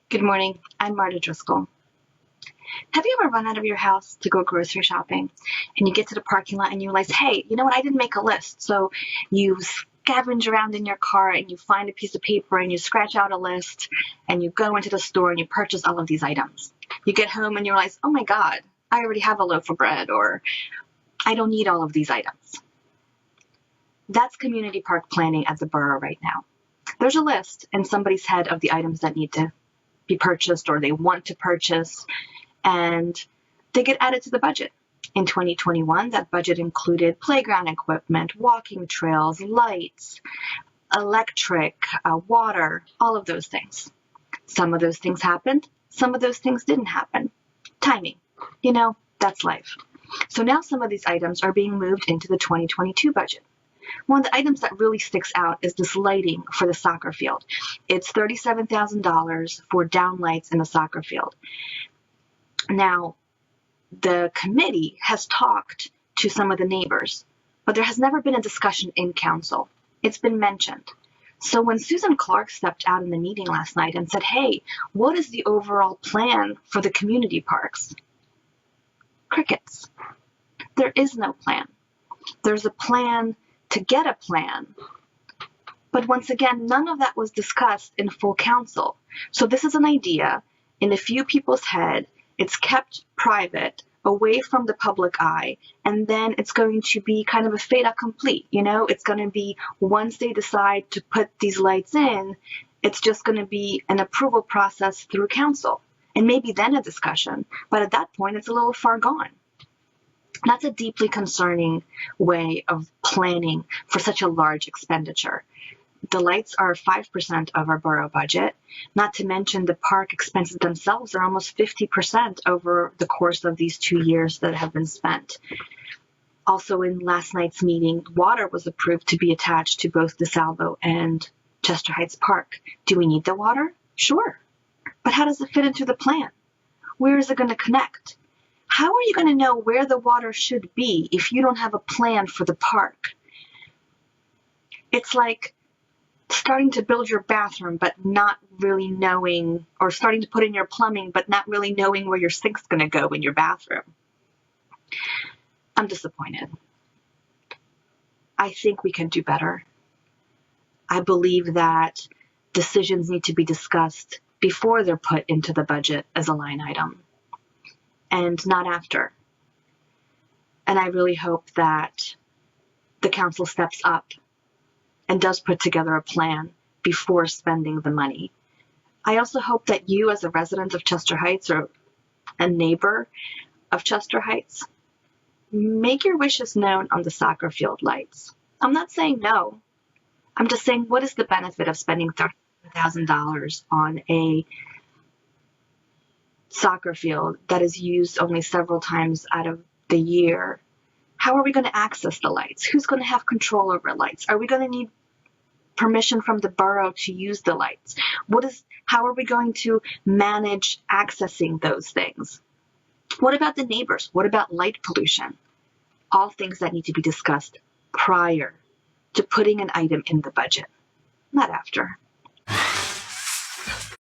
Good morning. I'm Marta Driscoll. Have you ever run out of your house to go grocery shopping and you get to the parking lot and you realize, hey, you know what? I didn't make a list. So you scavenge around in your car and you find a piece of paper and you scratch out a list and you go into the store and you purchase all of these items. You get home and you realize, oh my God, I already have a loaf of bread, or I don't need all of these items. That's community park planning at the borough right now. There's a list in somebody's head of the items that need to be purchased or they want to purchase, and they get added to the budget. In 2021, that budget included playground equipment, walking trails, lights, electric, water, all of those things. Some of those things happened, some of those things didn't happen. Timing, that's life. So now some of these items are being moved into the 2022 budget. One of the items that really sticks out is this lighting for the soccer field. It's $37,000 for downlights in the soccer field. Now, the committee has talked to some of the neighbors, but there has never been a discussion in council. It's been mentioned. So when Susan Clark stepped out in the meeting last night and said, hey, what is the overall plan for the community parks? Crickets. There is no plan. There's a plan to get a plan. But once again, none of that was discussed in full council. So this is an idea in a few people's head. It's kept private, away from the public eye, and then it's going to be kind of a fait accompli. It's going to be once they decide to put these lights in, it's just going to be an approval process through council, and maybe then a discussion. But at that point, it's a little far gone. That's a deeply concerning way of planning for such a large expenditure. The lights are 5% of our borough budget, not to mention the park expenses themselves are almost 50% over the course of these 2 years that have been spent. Also, in last night's meeting, water was approved to be attached to both DeSalvo and Chester Heights Park. Do we need the water? Sure. But how does it fit into the plan? Where is it going to connect? How are you going to know where the water should be if you don't have a plan for the park? It's like starting to build your bathroom but not really knowing, or starting to put in your plumbing but not really knowing where your sink's going to go in your bathroom. I'm disappointed. I think we can do better. I believe that decisions need to be discussed before they're put into the budget as a line item, and not after. And I really hope that the council steps up and does put together a plan before spending the money. I also hope that you, as a resident of Chester Heights or a neighbor of Chester Heights, make your wishes known on the soccer field lights. I'm not saying no. I'm just saying, what is the benefit of spending $30,000 on a soccer field that is used only several times out of the year? How are we going to access the lights? Who's going to have control over lights? Are we going to need permission from the borough to use the lights? How are we going to manage accessing those things? What about the neighbors? What about light pollution? All things that need to be discussed prior to putting an item in the budget, not after.